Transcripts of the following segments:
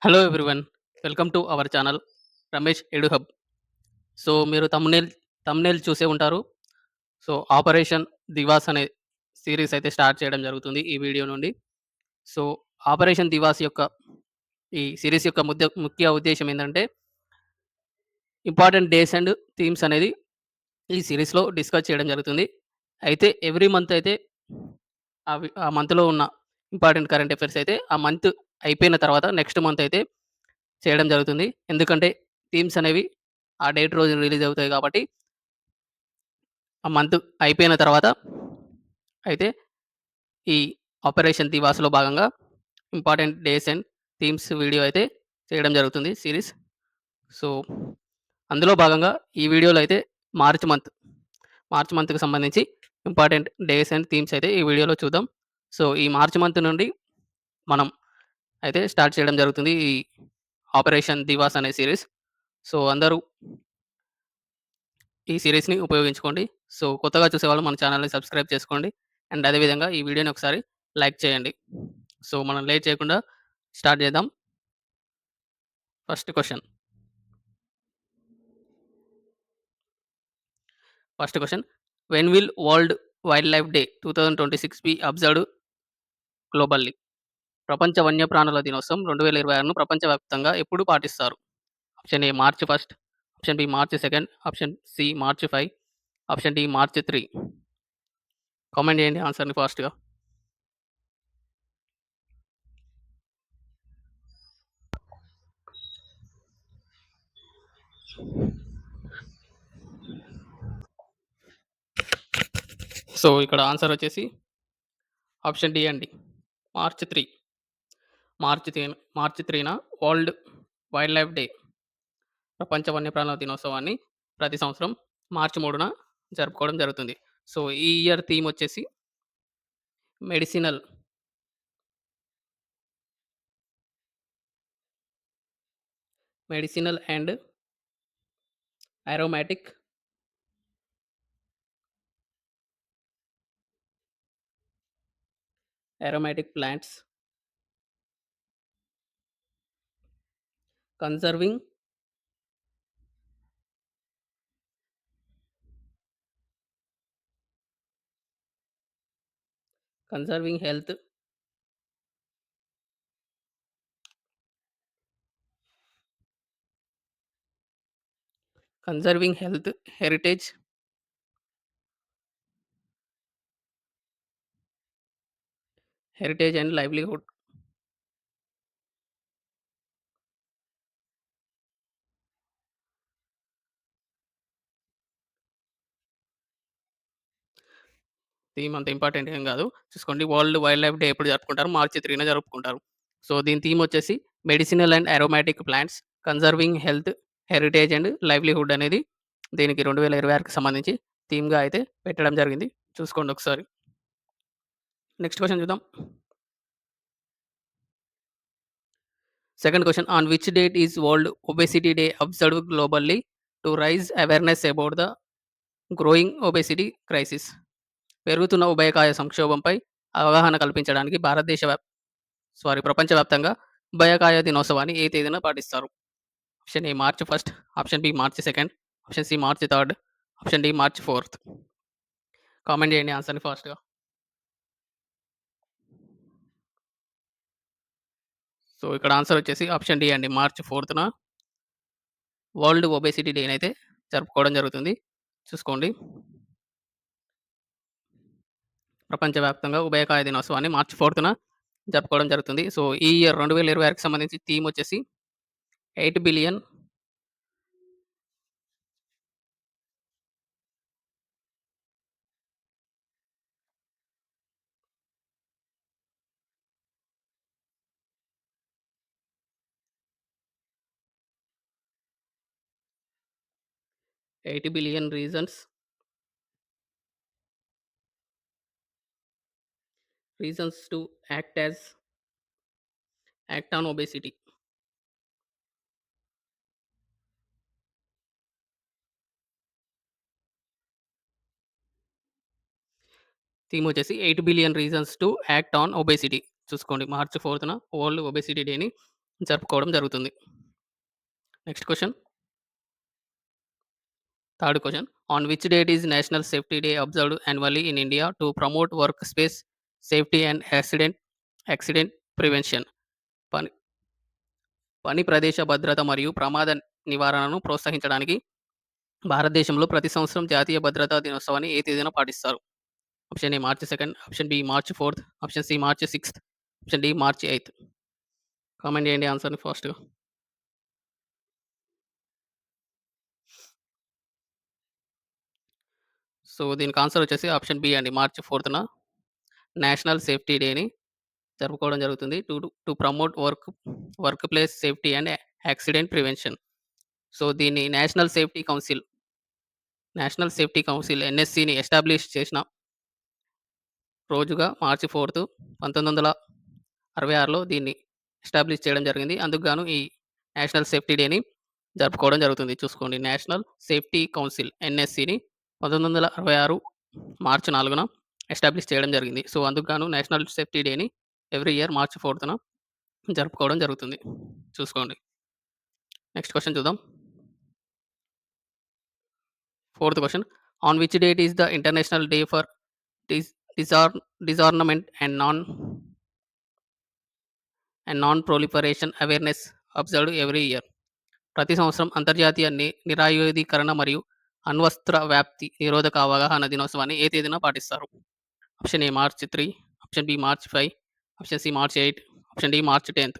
Hello everyone. Welcome to our channel Ramesh edu hub. So, మీరు thumbnail చూసే ఉంటారు. So, 'operation Diwas' అనే సీరీస్ అయితే స్టార్ట్ చేయడం జరుగుతుంది ఈ వీడియో నుండి. సో, 'ఆపరేషన్ దివాస్' యొక్క ఈ సీరీస్ యొక్క ముఖ్య ఉద్దేశ్యం ఏందంటే, ఇంపార్టెంట్ డేస్ అండ్ థీమ్స్ అనేది ఈ సీరీస్‌లో డిస్కస్ చేయడం జరుగుతుంది. అయితే ఎవ్రీ మంత్ అయితే ఆ మంత్‌లో ఉన్న ఇంపార్టెంట్ కరెంట్ అఫైర్స్ అయితే ఆ మంత్ అయిపోయిన తర్వాత నెక్స్ట్ మంత్ అయితే చేయడం జరుగుతుంది. ఎందుకంటే థీమ్స్ అనేవి ఆ డేట్ రోజు రిలీజ్ అవుతాయి కాబట్టి, ఆ మంత్ అయిపోయిన తర్వాత అయితే ఈ 'ఆపరేషన్ దివాస్‌లో' భాగంగా important days and themes video అయితే చేయడం జరుగుతుంది సీరీస్. సో, అందులో భాగంగా ఈ వీడియోలో అయితే మార్చ్ మంత్, మార్చ్ మంత్‌కి సంబంధించి ఇంపార్టెంట్ డేస్ అండ్ థీమ్స్ అయితే ఈ వీడియోలో చూద్దాం. సో, ఈ మార్చ్ మంత్ నుండి మనం అయితే స్టార్ట్ చేయడం జరుగుతుంది ఈ 'ఆపరేషన్ దివాస్' అనే సీరీస్. సో, అందరూ ఈ సీరీస్‌ని ఉపయోగించుకోండి. సో, కొత్తగా చూసేవాళ్ళు మన ఛానెల్‌ని సబ్స్క్రైబ్ చేసుకోండి. అండ్ అదే విధంగా ఈ వీడియోని ఒకసారి లైక్ చేయండి. సో, మనం లేట్ చేయకుండా స్టార్ట్ చేద్దాం. First question. First question. When will world wildlife day 2026 be observed globally? ప్రపంచ వన్యప్రాణుల దినోత్సవం 2026ను ప్రపంచవ్యాప్తంగా ఎప్పుడు పాటిస్తారు? Option A March 1, option B March 2, option C March 5, option D March 3. Comment చేయండి ఆన్సర్‌ని ఫాస్ట్‌గా. సో, ఇక్కడ ఆన్సర్ వచ్చేసి ఆప్షన్ డి అండి. మార్చ్ 3. మార్చ్ 3న వరల్డ్ వైల్డ్ లైఫ్ డే, ప్రపంచ వన్యప్రాణుల దినోత్సవాన్ని ప్రతి సంవత్సరం మార్చి 3న జరుపుకోవడం జరుగుతుంది. సో, ఈ ఇయర్ థీమ్ వచ్చేసి medicinal, medicinal and aromatic aromatic plants conserving conserving health conserving health, heritage heritage and livelihood. Theme అంత ఇంపార్టెంట్ ఏం గాదు. చూసుకోండి, వరల్డ్ వైల్డ్ లైఫ్ డే ఎప్పుడు జరుపుకుంటారు? మార్చి 3న జరుపుకుంటారు. సో, దీని థీమ్ వచ్చేసి medicinal and aromatic plants conserving health, heritage and livelihood అనేది దీనికి 2026కి సంబంధించి థీమ్‌గా అయితే పెట్టడం జరిగింది. చూసుకోండి ఒకసారి. నెక్స్ట్ క్వెషన్ చూద్దాం. Second question. On which date is world obesity day observed globally to raise awareness about the growing obesity crisis? పెరుగుతున్న ఉభయకాయ సంక్షోభంపై అవగాహన కల్పించడానికి ప్రపంచవ్యాప్తంగా ఉభయకాయ దినోత్సవాన్ని ఏ తేదీన పాటిస్తారు? Option A March 1, option B March 2, option C March 3, option D March 4. Comment చేయండి ఆన్సర్‌ని ఫాస్ట్‌గా. సో, ఇక్కడ ఆన్సర్ వచ్చేసి ఆప్షన్ డి అండి. మార్చ్ 4న వరల్డ్ ఒబెసిటీ డేనైతే జరుపుకోవడం జరుగుతుంది. చూసుకోండి. ప్రపంచవ్యాప్తంగా ఉభయకాయ దినోత్సవాన్ని మార్చ్ 4న జరుపుకోవడం జరుగుతుంది. సో, ఈ ఇయర్ 2026కి సంబంధించి థీమ్ వచ్చేసి 8 billion 80 billion reasons to act on obesity. Theme వచ్చేసి 8 billion reasons to act on obesity. చూసుకోండి, మార్చ్ 4న వరల్డ్ ఒబెసిటీ డేని జరుపుకోవడం జరుగుతుంది. Next question. Third question. On which date is national safety day observed annually in India to promote work space safety and accident prevention? పని పని ప్రదేశ భద్రత మరియు ప్రమాద నివారణను ప్రోత్సహించడానికి భారతదేశంలో ప్రతి సంవత్సరం జాతీయ భద్రతా దినోత్సవాన్ని ఏ తేదీన పాటిస్తారు? ఆప్షన్ ఏ మార్చి 2, ఆప్షన్ బి మార్చి 4, ఆప్షన్ సి మార్చి 6, ఆప్షన్ డి మార్చి 8. కామెంట్ చేయండి ఆన్సర్‌ని ఫాస్ట్‌గా. సో, దీనికి ఆన్సర్ వచ్చేసి ఆప్షన్ బి అండి. మార్చి 4న నేషనల్ సేఫ్టీ డేని జరుపుకోవడం జరుగుతుంది. To to promote work place safety and accident prevention. So, దీన్ని నేషనల్ సేఫ్టీ కౌన్సిల్ ఎన్ఎస్‌సిని ఎస్టాబ్లిష్ చేసిన రోజుగా మార్చి 4 1966లో దీన్ని ఎస్టాబ్లిష్ చేయడం జరిగింది. అందుకు గాను ఈ నేషనల్ సేఫ్టీ డేని జరుపుకోవడం జరుగుతుంది. చూసుకోండి, నేషనల్ సేఫ్టీ కౌన్సిల్ ఎన్ఎస్‌సిని 1966 మార్చి 4న ఎస్టాబ్లిష్ చేయడం జరిగింది. సో, అందుకు గాను నేషనల్ సేఫ్టీ డేని ఎవ్రీ ఇయర్ మార్చి 4న జరుపుకోవడం జరుగుతుంది. చూసుకోండి. నెక్స్ట్ క్వెషన్ చూద్దాం. Fourth question. On which date is the international day for dis disar disarmament and non proliferation awareness observed every year? ప్రతి సంవత్సరం అంతర్జాతీయ నిరాయుధీకరణ మరియు అణ్వస్త్ర వ్యాప్తి నిరోధక అవగాహన దినోత్సవాన్ని ఏ తేదీన పాటిస్తారు? Option A March 3, option B March 5, option C March 8, option D March 10.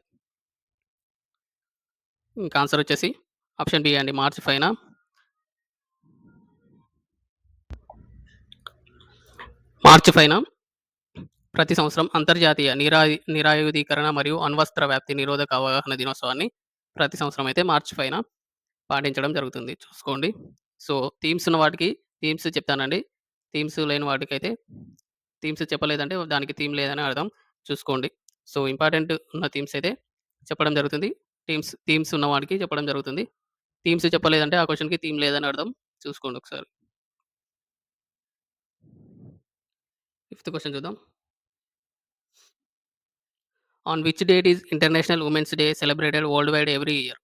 ఇంకా ఆన్సర్ వచ్చేసి ఆప్షన్ బి అండి. మార్చ్ 5న మార్చి 5న ప్రతి సంవత్సరం అంతర్జాతీయ నిరాయుధీకరణ మరియు అణ్వస్త్ర వ్యాప్తి నిరోధక అవగాహన దినోత్సవాన్ని ప్రతి సంవత్సరం అయితే మార్చి 5న పాటించడం జరుగుతుంది. చూసుకోండి. సో, థీమ్స్ ఉన్న వాటికి థీమ్స్ చెప్తానండి. థీమ్స్ లేని వాటికైతే థీమ్స్ చెప్పలేదంటే దానికి థీమ్ లేదని అర్థం. చూసుకోండి. సో, ఇంపార్టెంట్ ఉన్న థీమ్స్ అయితే చెప్పడం జరుగుతుంది. థీమ్స్ ఉన్న వాటికి చెప్పడం జరుగుతుంది. థీమ్స్ చెప్పలేదంటే ఆ క్వెషన్‌కి థీమ్ లేదని అర్థం. చూసుకోండి ఒకసారి. ఫిఫ్త్ క్వెషన్ చూద్దాం. On which date is international women's day celebrated world wide every year?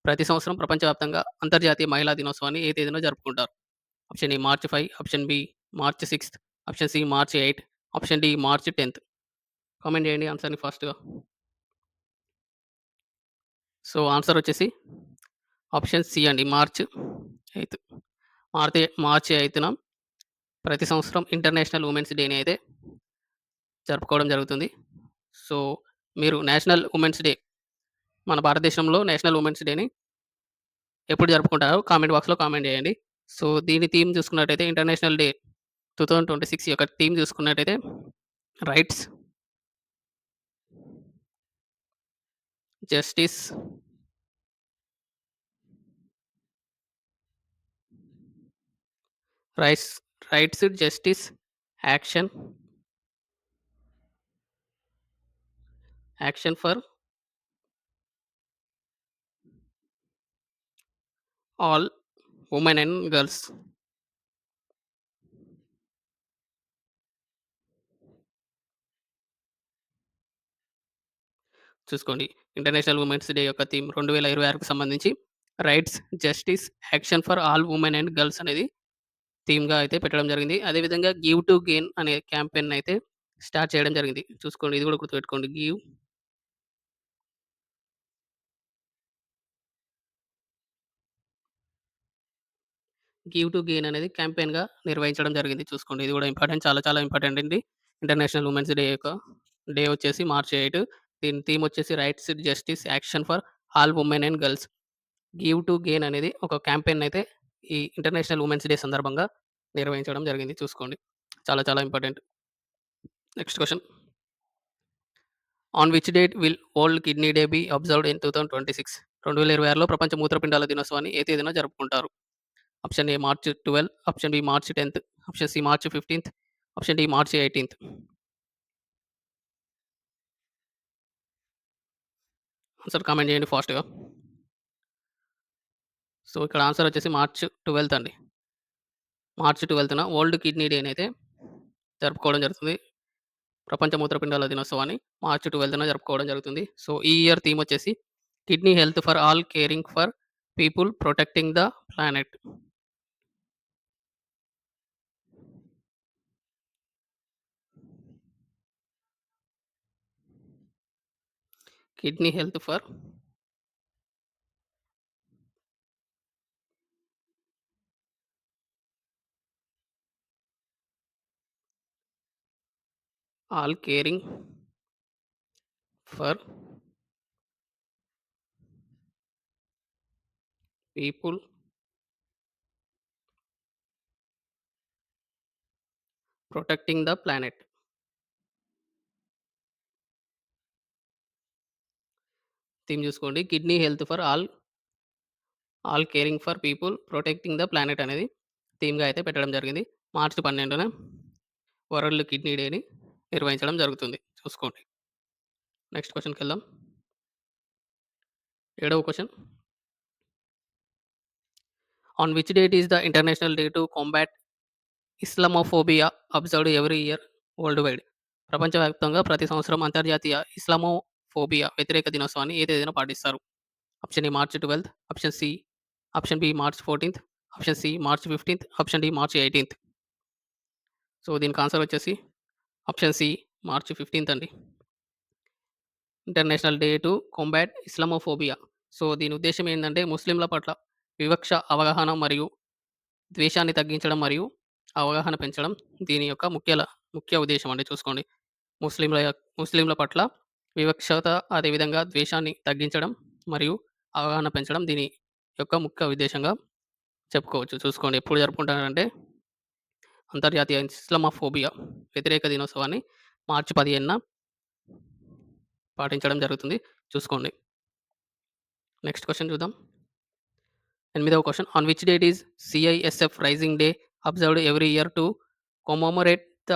ప్రతి సంవత్సరం ప్రపంచవ్యాప్తంగా అంతర్జాతీయ మహిళా దినోత్సవాన్ని ఏ తేదీన జరుపుకుంటారు? Option A March 5, option B March 6, option C March 8, option D March 10. Comment చేయండి ఆన్సర్‌ని ఫాస్ట్‌గా. సో, ఆన్సర్ వచ్చేసి ఆప్షన్ సి అండి. మార్చ్ 8. మార్చి 8న ప్రతి సంవత్సరం ఇంటర్నేషనల్ ఉమెన్స్ డేని అయితే జరుపుకోవడం జరుగుతుంది. సో, మీరు నేషనల్ ఉమెన్స్ డే మన భారతదేశంలో నేషనల్ ఉమెన్స్ డేని ఎప్పుడు జరుపుకుంటారో కామెంట్ బాక్స్‌లో కామెంట్ చేయండి. సో, దీని థీమ్ చూసుకున్నట్టయితే ఇంటర్నేషనల్ డే 2026 యొక్క థీమ్ చూసుకున్నట్టయితే rights, justice, rights rights, justice, action for all women and girls. చూసుకోండి. ఇంటర్నేషనల్ ఉమెన్స్ డే యొక్క థీమ్ 2026కి సంబంధించి rights, justice, action for all women and girls అనేది థీమ్‌గా అయితే పెట్టడం జరిగింది. అదేవిధంగా గివ్ టు గెయిన్ అనే క్యాంపెయిన్ అయితే స్టార్ట్ చేయడం జరిగింది. చూసుకోండి, ఇది కూడా గుర్తుపెట్టుకోండి. గివ్ టు గెయిన్ అనేది క్యాంపెయిన్‌గా నిర్వహించడం జరిగింది. చూసుకోండి, ఇది కూడా ఇంపార్టెంట్. చాలా చాలా ఇంపార్టెంట్ అండి. ఇంటర్నేషనల్ ఉమెన్స్ డే యొక్క డే వచ్చేసి మార్చ్ 8. దీని థీమ్ వచ్చేసి rights, justice, action for all women and girls. Give to gain అనేది ఒక క్యాంపెయిన్ అయితే ఈ ఇంటర్నేషనల్ ఉమెన్స్ డే సందర్భంగా నిర్వహించడం జరిగింది. చూసుకోండి, చాలా చాలా important. Next question. On which date will world kidney day be observed in 2026? 2026లో ప్రపంచ మూత్రపిండాల దినోత్సవాన్ని ఏ తేదీన జరుపుకుంటారు? Option A March 12, option B March 10, option C March 15, option D March 18. Answer comment చేయండి ఫాస్ట్‌గా. సో, ఇక్కడ ఆన్సర్ వచ్చేసి మార్చ్ 12 అండి. మార్చ్ 12న వరల్డ్ కిడ్నీ డేని అయితే జరుపుకోవడం జరుగుతుంది. ప్రపంచ మూత్రపిండాల దినోత్సవాన్ని మార్చ్ 12న జరుపుకోవడం జరుగుతుంది. సో, ఈ ఇయర్ థీమ్ వచ్చేసి kidney health for all caring for people protecting the planet. Kidney health for all caring for people protecting the planet. Theme చూసుకోండి. Kidney health for all caring for people protecting the planet అనేది థీమ్‌గా అయితే పెట్టడం జరిగింది. మార్చి 12న world kidney డేని నిర్వహించడం జరుగుతుంది. చూసుకోండి. నెక్స్ట్ క్వెషన్‌కెళ్దాం. ఏడవ question. On which date is the international day to combat Islamophobia observed every year world wide? ప్రపంచవ్యాప్తంగా ప్రతి సంవత్సరం అంతర్జాతీయ ఇస్లామోఫోబియా వ్యతిరేక దినోత్సవాన్ని ఏ తేదీన పాటిస్తారు? Option A March 12, option B March 14, option C March 15, option D March 18. So, దీనికి ఆన్సర్ వచ్చేసి ఆప్షన్ సి మార్చ్ 15 అండి. International day to combat Islamophobia. So, దీని ఉద్దేశ్యం ఏందంటే ముస్లింల పట్ల వివక్ష, అవగాహన మరియు ద్వేషాన్ని తగ్గించడం మరియు అవగాహన పెంచడం దీని యొక్క ముఖ్య ఉద్దేశ్యం అండి. చూసుకోండి. ముస్లింల పట్ల వివక్షత, అదేవిధంగా ద్వేషాన్ని తగ్గించడం మరియు అవగాహన పెంచడం దీని యొక్క ముఖ్య ఉద్దేశ్యంగా చెప్పుకోవచ్చు. చూసుకోండి. ఎప్పుడు జరుపుకుంటారంటే అంతర్జాతీయ ఇస్లామోఫోబియా వ్యతిరేక దినోత్సవాన్ని మార్చి 15న పాటించడం జరుగుతుంది. చూసుకోండి. నెక్స్ట్ క్వెషన్ చూద్దాం. 8వ question. On which date is CISF raising day observed every year to commemorate the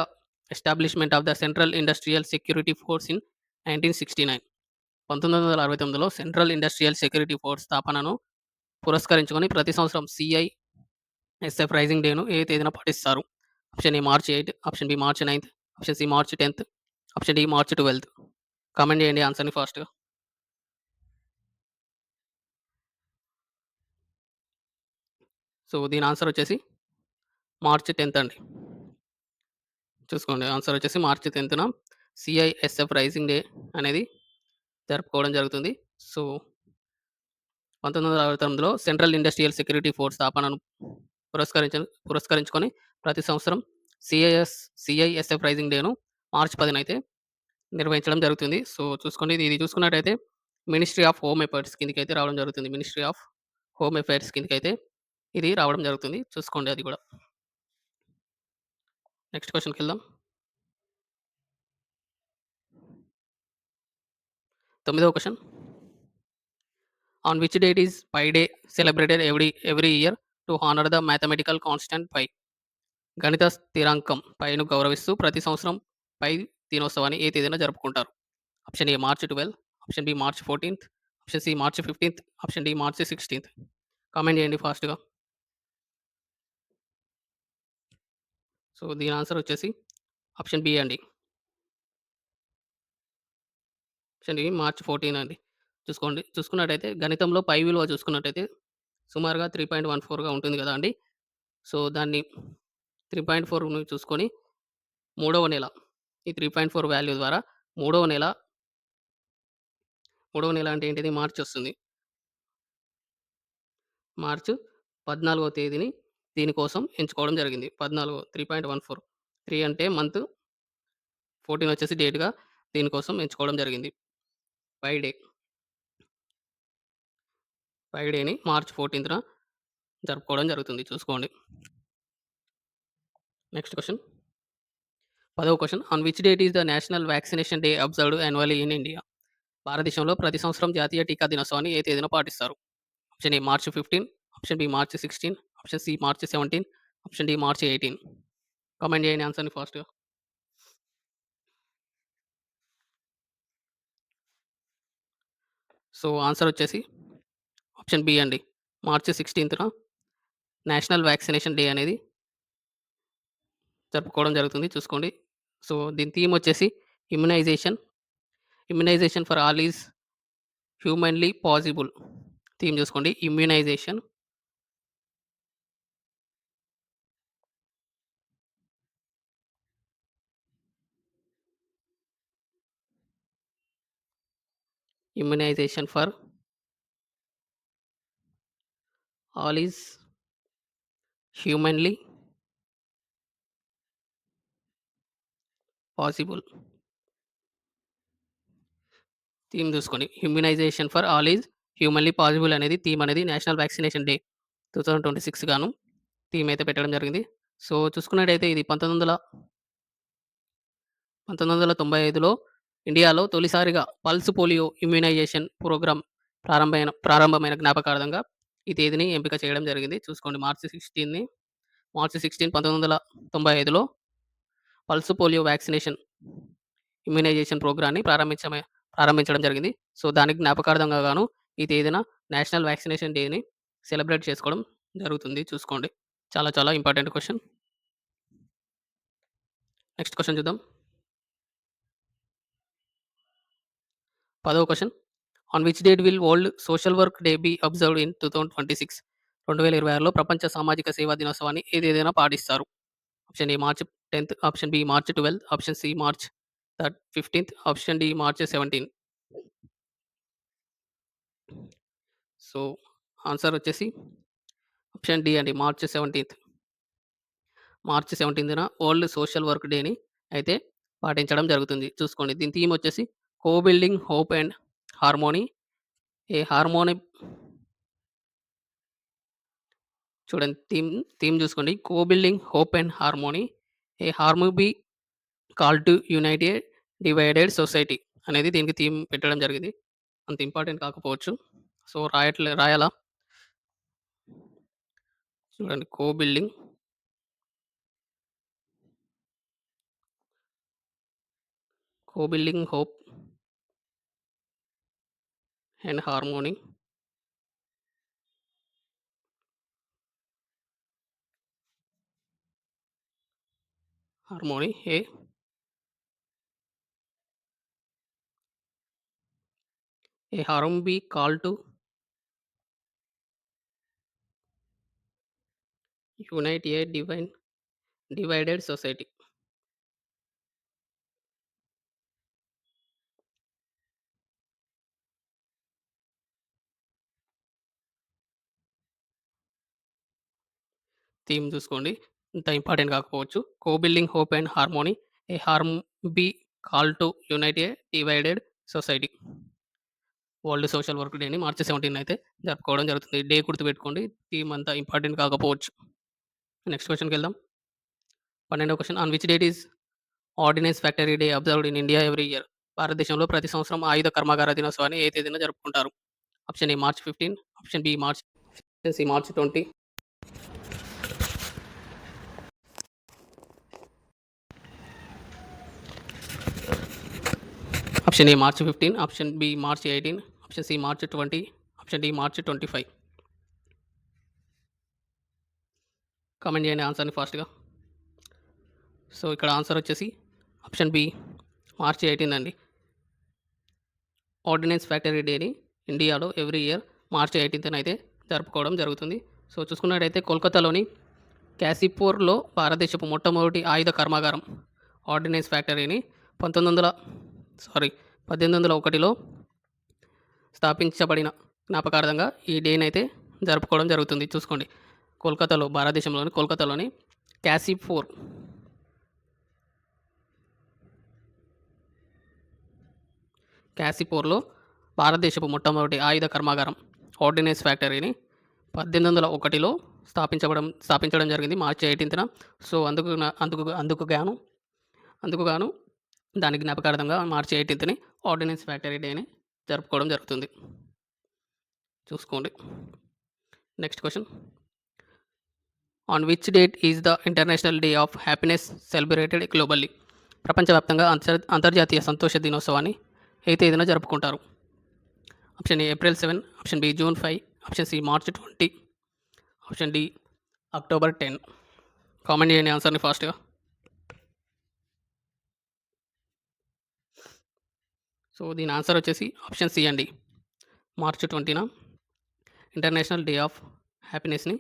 establishment of the central industrial security force in 1969? 1969లో సెంట్రల్ ఇండస్ట్రియల్ సెక్యూరిటీ ఫోర్స్ స్థాపనను పురస్కరించుకొని ప్రతి సంవత్సరం CISF రైజింగ్ డేను ఏ తేదీన పాటిస్తారు? Option A March 8, option B March 9, option C March 10, option D March 12. Comment చేయండి ఆన్సర్‌ని ఫాస్ట్‌గా. సో, దీని ఆన్సర్ వచ్చేసి మార్చ్ 10 అండి. చూసుకోండి. ఆన్సర్ వచ్చేసి మార్చ్ 10న CISF రైజింగ్ డే అనేది జరుపుకోవడం జరుగుతుంది. సో, 1969లో సెంట్రల్ ఇండస్ట్రియల్ సెక్యూరిటీ ఫోర్స్ స్థాపనను పురస్కరించుకొని ప్రతి సంవత్సరం CISF రైజింగ్ డేను మార్చ్ 10న అయితే నిర్వహించడం జరుగుతుంది. సో, చూసుకోండి. ఇది చూసుకున్నట్టయితే మినిస్ట్రీ ఆఫ్ హోమ్ అఫైర్స్ కిందకైతే రావడం జరుగుతుంది. మినిస్ట్రీ ఆఫ్ హోమ్ అఫైర్స్ కిందకైతే ఇది రావడం జరుగుతుంది. చూసుకోండి అది కూడా. నెక్స్ట్ క్వెషన్‌కెళ్దాం. 9వ question. On which date is pi day celebrated every year to honour the mathematical constant పై? గణిత స్థిరాంకం పైను గౌరవిస్తూ ప్రతి సంవత్సరం పై దినోత్సవాన్ని ఏ తేదీన జరుపుకుంటారు? Option A March 12, option B March 14, option C March 15, option D March 16. Comment చేయండి ఫాస్ట్‌గా. సో, దీని ఆన్సర్ వచ్చేసి ఆప్షన్ బి అండి. ఆప్షన్ బి మార్చ్ 14 అండి. చూసుకున్నట్టయితే గణితంలో పై విలువ చూసుకున్నట్టయితే సుమారుగా 3.14గా ఉంటుంది కదా అండి. సో, దాన్ని 3.4ని చూసుకొని మూడవ నెల ఈ 3.4 వాల్యూ ద్వారా మూడవ నెల మూడవ నెల అంటే ఏంటిది? మార్చ్ వస్తుంది. మార్చ్ 14వ తేదీని దీనికోసం ఎంచుకోవడం జరిగింది. 14 3.14 3 అంటే మంత్, 14 వచ్చేసి డేట్‌గా దీనికోసం ఎంచుకోవడం జరిగింది. Pi day. పై డేని మార్చ్ 14న జరుపుకోవడం జరుగుతుంది. చూసుకోండి. Next question. 10వ question. On which date is the national vaccination day observed annually in India? భారతదేశంలో ప్రతి సంవత్సరం జాతీయ టీకా దినోత్సవాన్ని ఏ తేదీన పాటిస్తారు? Option A March 15, option B March 16, option C March 17, option D March 18. Comment చేయండి ఆన్సర్‌ని ఫాస్ట్‌గా. సో, ఆన్సర్ వచ్చేసి ఆప్షన్ బి అండి. మార్చ్ 16న నేషనల్ వ్యాక్సినేషన్ డే అనేది జరుపుకోవడం జరుగుతుంది. చూసుకోండి. సో, దీని థీమ్ వచ్చేసి immunisation. Immunisation for all is humanly possible. Theme చూసుకోండి immunisation for all is humanly possible. Theme చూసుకోండి immunisation for all is humanly possible అనేది థీమ్ అనేది నేషనల్ వ్యాక్సినేషన్ డే 2026 గాను థీమ్ అయితే పెట్టడం జరిగింది. సో చూసుకున్నట్టయితే ఇది 1995లో ఇండియాలో తొలిసారిగా పల్స్ పోలియో ఇమ్యునైజేషన్ ప్రోగ్రామ్ ప్రారంభమైన జ్ఞాపకార్థంగా ఈ తేదీని ఎంపిక చేయడం జరిగింది. చూసుకోండి మార్చి 16 1995లో పల్స్ పోలియో వ్యాక్సినేషన్ ఇమ్యునైజేషన్ ప్రోగ్రామ్‌ని ప్రారంభించడం జరిగింది. సో దానికి జ్ఞాపకార్థంగా గాను ఈ తేదీన నేషనల్ వ్యాక్సినేషన్ డేని సెలబ్రేట్ చేసుకోవడం జరుగుతుంది. చూసుకోండి. చాలా చాలా ఇంపార్టెంట్ క్వెషన్. నెక్స్ట్ క్వెషన్ చూద్దాం. 10వ question. On which date will world social work day be observed in 2026? 2026లో ప్రపంచ సామాజిక సేవా దినోత్సవాన్ని ఏ తేదీన పాటిస్తారు? ఆప్షన్ ఏ మార్చ్ 10థ్, ఆప్షన్ బి మార్చ్ 12థ్, ఆప్షన్ సి మార్చ్ 15థ్, option D March 17. So answer వచ్చేసి ఆప్షన్ డి అండి. మార్చ్ 17థ్. మార్చ్ 17న వరల్డ్ సోషల్ వర్క్ డేని అయితే పాటించడం జరుగుతుంది. చూసుకోండి. దీని థీమ్ వచ్చేసి co building hope and harmony. A harmony చూడండి థీమ్ చూసుకోండి. Co building hope and harmony. A harmo be call to united divided society అనేది దీనికి థీమ్ పెట్టడం జరిగింది. అంత ఇంపార్టెంట్ కాకపోవచ్చు. సో రాయాలా? చూడండి co building hope and harmony. A harmo be call to unite a divided society. Theme చూసుకోండి. ఇంత ఇంపార్టెంట్ కాకపోవచ్చు. Co building hope and harmony. A harm be call to unite a divided society. World social work డేని మార్చి 17 అయితే జరుపుకోవడం జరుగుతుంది. Day గుర్తుపెట్టుకోండి. Theme అంత ఇంపార్టెంట్ కాకపోవచ్చు. నెక్స్ట్ క్వెషన్‌కి వెళ్దాం. 12వ question. On which date is ordnance factory day observed in India every year? భారతదేశంలో ప్రతి సంవత్సరం ఆయుధ కర్మాగార దినోత్సవాన్ని ఏ తేదీన జరుపుకుంటారు? Option A March 15, option B March, option C March 20. Option A March 15, option B March 18, option C March 20, option D March 25. Comment చేయండి ఆన్సర్ని ఫాస్ట్‌గా. సో ఇక్కడ ఆన్సర్ వచ్చేసి ఆప్షన్ బి మార్చ్ 18 అండి. ఆర్డినెన్స్ ఫ్యాక్టరీ డేని ఇండియాలో ఎవ్రీ ఇయర్ మార్చ్ 18న అయితే జరుపుకోవడం జరుగుతుంది. సో చూసుకున్నట్టయితే కోల్కతాలోని క్యాసిపూర్లో భారతదేశపు మొట్టమొదటి ఆయుధ కర్మాగారం ఆర్డినెన్స్ ఫ్యాక్టరీని 1801లో స్థాపించబడిన జ్ఞాపకార్థంగా ఈ డేని అయితే జరుపుకోవడం జరుగుతుంది. చూసుకోండి. భారతదేశంలోని కోల్కతాలోని క్యాసిపూర్లో భారతదేశపు మొట్టమొదటి ఆయుధ కర్మాగారం ఆర్డినెన్స్ ఫ్యాక్టరీని 1801లో స్థాపించడం జరిగింది మార్చి 18న. సో అందుకు గాను దాని జ్ఞాపకార్థంగా మార్చి 18ని ఆర్డినెన్స్ ఫ్యాక్టరీ డేని జరుపుకోవడం జరుగుతుంది. చూసుకోండి. Next question. On which date is the international day of happiness celebrated globally? ప్రపంచవ్యాప్తంగా అంతర్జాతీయ సంతోష దినోత్సవాన్ని ఏ తేదీన జరుపుకుంటారు? Option A April 7, option B June 5, option C March 20, option D October 10. Comment చేయండి ఆన్సర్ని ఫాస్ట్‌గా. సో దీని ఆన్సర్ వచ్చేసి ఆప్షన్ సి అండి. మార్చి 20న ఇంటర్నేషనల్ డే ఆఫ్ హ్యాపీనెస్‌ని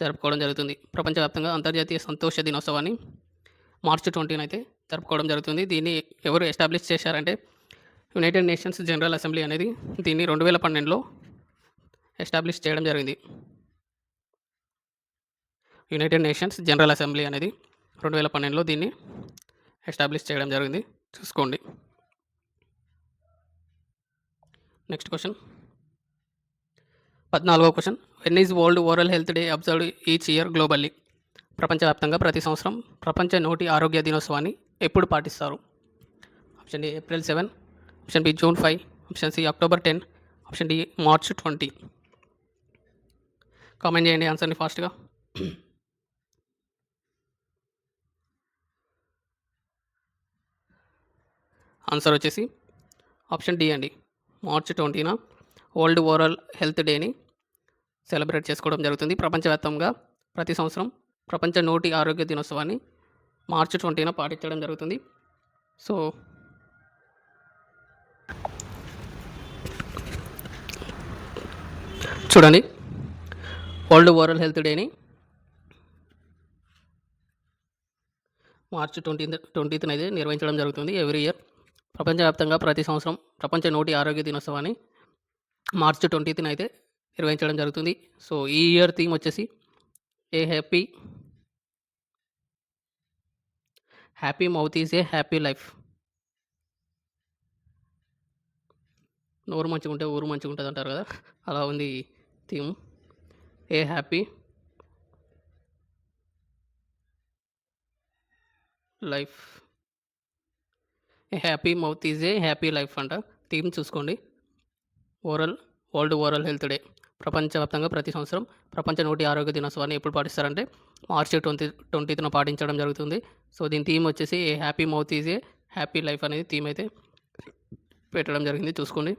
జరుపుకోవడం జరుగుతుంది. ప్రపంచవ్యాప్తంగా అంతర్జాతీయ సంతోష దినోత్సవాన్ని మార్చి 20న అయితే జరుపుకోవడం జరుగుతుంది. దీన్ని ఎవరు ఎస్టాబ్లిష్ చేశారంటే యునైటెడ్ నేషన్స్ జనరల్ అసెంబ్లీ అనేది దీన్ని 2012లో ఎస్టాబ్లిష్ చేయడం జరిగింది. యునైటెడ్ నేషన్స్ జనరల్ అసెంబ్లీ అనేది 2012లో దీన్ని ఎస్టాబ్లిష్ చేయడం జరిగింది. చూసుకోండి. నెక్స్ట్ క్వశ్చన్ 14వ question. When is world oral health day observed each year globally? ప్రపంచవ్యాప్తంగా ప్రతి సంవత్సరం ప్రపంచ నోటి ఆరోగ్య దినోత్సవాన్ని ఎప్పుడు పాటిస్తారు? Option A April 7, option B June 5, option C October 10, option D March 20. Comment చేయండి ఆన్సర్ని ఫాస్ట్గా. ఆన్సర్ వచ్చేసి ఆప్షన్ డి అండి. మార్చి 20న వరల్డ్ ఓరల్ హెల్త్ డేని సెలబ్రేట్ చేసుకోవడం జరుగుతుంది. ప్రపంచవ్యాప్తంగా ప్రతి సంవత్సరం ప్రపంచ నోటి ఆరోగ్య దినోత్సవాన్ని మార్చి 20న పాటించడం జరుగుతుంది. సో చూడండి, వరల్డ్ ఓరల్ హెల్త్ డేని మార్చి 20న అయితే నిర్వహించడం జరుగుతుంది ఎవ్రీ ఇయర్. ప్రపంచవ్యాప్తంగా ప్రతి సంవత్సరం ప్రపంచ నోటి ఆరోగ్య దినోత్సవాన్ని మార్చి 20న అయితే నిర్వహించడం జరుగుతుంది. సో ఈ ఇయర్ థీమ్ వచ్చేసి a happy mouth is a happy life. నోరు మంచిగా ఉంటే ఊరు మంచిగా ఉంటుంది అంటారు కదా, అలా ఉంది theme. A happy life, A happy mouth is a happy life అంట థీమ్. చూసుకోండి. వరల్డ్ ఓరల్ హెల్త్ డే ప్రపంచవ్యాప్తంగా ప్రతి సంవత్సరం ప్రపంచ నోటి ఆరోగ్య దినోత్సవాన్ని ఎప్పుడు పాటిస్తారంటే మార్చి 20న పాటించడం జరుగుతుంది. సో దీని థీమ్ వచ్చేసి a happy mouth is a happy life అనేది థీమ్ అయితే పెట్టడం జరిగింది. చూసుకోండి.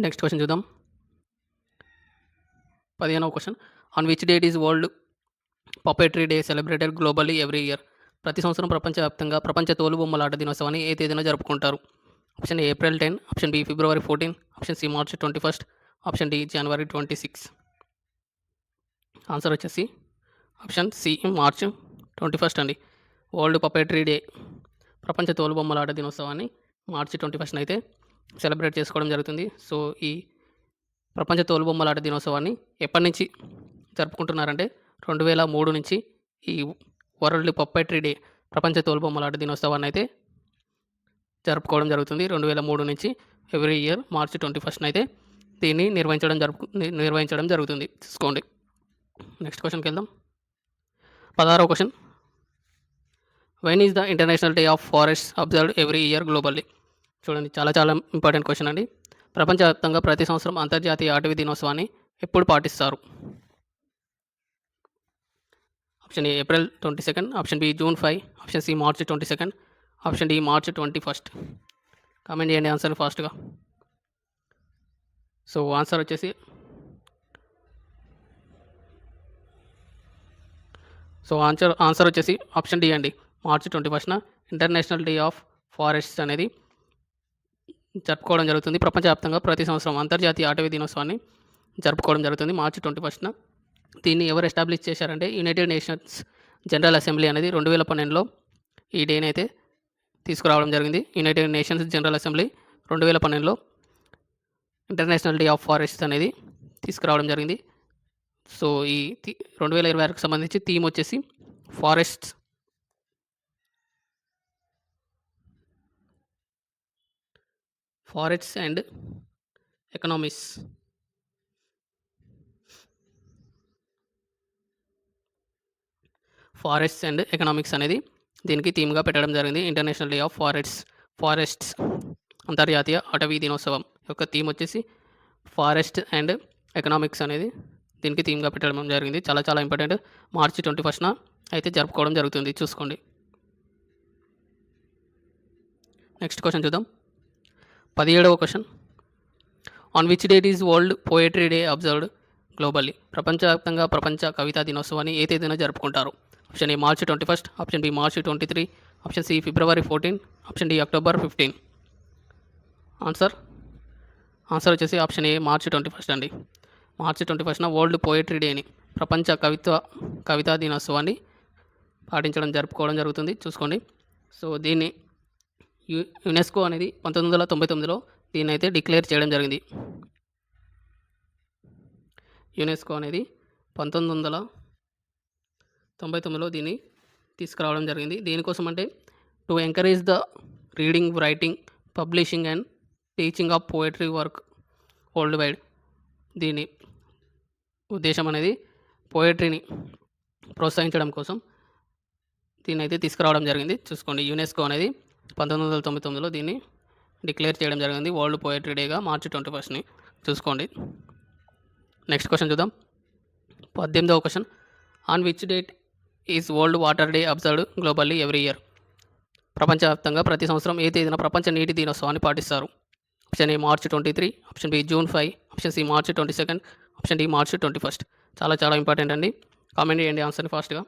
నెక్స్ట్ క్వశ్చన్ చూద్దాం. 15వ question. On which date is world puppetry day celebrated globally every year? ప్రతి సంవత్సరం ప్రపంచవ్యాప్తంగా ప్రపంచ తోలుబొమ్మలాట దినోత్సవాన్ని ఏ తేదీన జరుపుకుంటారు? Option A April 10, option B ఫిబ్రవరి 14, ఆప్షన్ సి మార్చి 21, ఆప్షన్ డి జనవరి 26. ఆన్సర్ వచ్చేసి ఆప్షన్ సి మార్చి 21 అండి. వరల్డ్ పపెట్రీ డే ప్రపంచ తోలుబొమ్మలాట దినోత్సవాన్ని మార్చి 21 అయితే సెలబ్రేట్ చేసుకోవడం జరుగుతుంది. సో ఈ ప్రపంచ తోలుబొమ్మలాట దినోత్సవాన్ని ఎప్పటి నుంచి జరుపుకుంటున్నారంటే 2003 నుంచి ఈ వరల్డ్ పపెట్రీ డే ప్రపంచ తోలుబొమ్మలాట దినోత్సవాన్ని అయితే జరుపుకోవడం జరుగుతుంది. 2003 నుంచి ఎవ్రీ ఇయర్ మార్చి 21 అయితే దీన్ని నిర్వహించడం జరుగుతుంది. చూసుకోండి. నెక్స్ట్ క్వశ్చన్కి వెళ్దాం. 16వ question. When is the international day of forest observed every year globally? చూడండి, చాలా ఇంపార్టెంట్ క్వశ్చన్ అండి. ప్రపంచవ్యాప్తంగా ప్రతి సంవత్సరం అంతర్జాతీయ అటవీ దినోత్సవాన్ని ఎప్పుడు పాటిస్తారు? Option A April 22, option B June 5, option C March 22, option D March 21. Comment చేయండి ఆన్సర్ని ఫాస్ట్గా. సో ఆన్సర్ వచ్చేసి ఆప్షన్ డి అండి. మార్చి 21న ఇంటర్నేషనల్ డే ఆఫ్ ఫారెస్ట్స్ అనేది జరుపుకోవడం జరుగుతుంది. ప్రపంచవ్యాప్తంగా ప్రతి సంవత్సరం అంతర్జాతీయ అటవీ దినోత్సవాన్ని జరుపుకోవడం జరుగుతుంది మార్చి 21న. దీన్ని ఎవరు ఎస్టాబ్లిష్ చేశారంటే యునైటెడ్ నేషన్స్ జనరల్ అసెంబ్లీ అనేది 2012లో ఈ డేని అయితే తీసుకురావడం జరిగింది. యునైటెడ్ నేషన్స్ జనరల్ అసెంబ్లీ 2012లో ఇంటర్నేషనల్ డే ఆఫ్ ఫారెస్ట్స్ అనేది తీసుకురావడం జరిగింది. సో ఈ 2026కి సంబంధించి థీమ్ వచ్చేసి forests and economics. Forests and economics అనేది దీనికి థీమ్గా పెట్టడం జరిగింది. ఇంటర్నేషనల్ డే ఆఫ్ ఫారెస్ట్స్ అంతర్జాతీయ అటవీ దినోత్సవం యొక్క థీమ్ వచ్చేసి ఫారెస్ట్ అండ్ ఎకనామిక్స్ అనేది దీనికి థీమ్గా పెట్టడం జరిగింది. చాలా ఇంపార్టెంట్. మార్చి 21న అయితే జరుపుకోవడం జరుగుతుంది. చూసుకోండి. నెక్స్ట్ క్వశ్చన్ చూద్దాం. 17వ question. On which date is world poetry day observed globally? ప్రపంచవ్యాప్తంగా ప్రపంచ కవితా దినోత్సవాన్ని ఏ తేదీన జరుపుకుంటారు? Option A March 21, option B March 23, option C February 14, option D October 15. Answer answer వచ్చేసి ఆప్షన్ ఏ మార్చి 21 అండి. మార్చి 21న వరల్డ్ పోయెట్రీ డేని ప్రపంచ కవితా దినోత్సవాన్ని జరుపుకోవడం జరుగుతుంది. చూసుకోండి. సో దీన్ని యునెస్కో అనేది 1999లో దీన్నైతే డిక్లేర్ చేయడం జరిగింది. యునెస్కో అనేది 1999లో దీన్ని తీసుకురావడం జరిగింది. దేనికోసం అంటే to encourage the reading, writing, publishing and teaching of poetry work world wide. దీని ఉద్దేశం అనేది పోయట్రీని ప్రోత్సహించడం కోసం దీన్నైతే తీసుకురావడం జరిగింది. చూసుకోండి. యునెస్కో అనేది 1999లో దీన్ని డిక్లేర్ చేయడం జరిగింది వరల్డ్ పోయట్రీ డేగా మార్చి 21ని. చూసుకోండి. నెక్స్ట్ క్వశ్చన్ చూద్దాం. 18వ question. On which date is world water day observed globally every year? ప్రపంచవ్యాప్తంగా ప్రతి సంవత్సరం ఏ తేదీన ప్రపంచ నీటి దినోత్సవాన్ని పాటిస్తారు? Option A March 23, option B June 5, option C March 22, option D మార్చి 21. చాలా చాలా ఇంపార్టెంట్ అండి. కామెంట్ చేయండి ఆన్సర్ని ఫాస్ట్గా.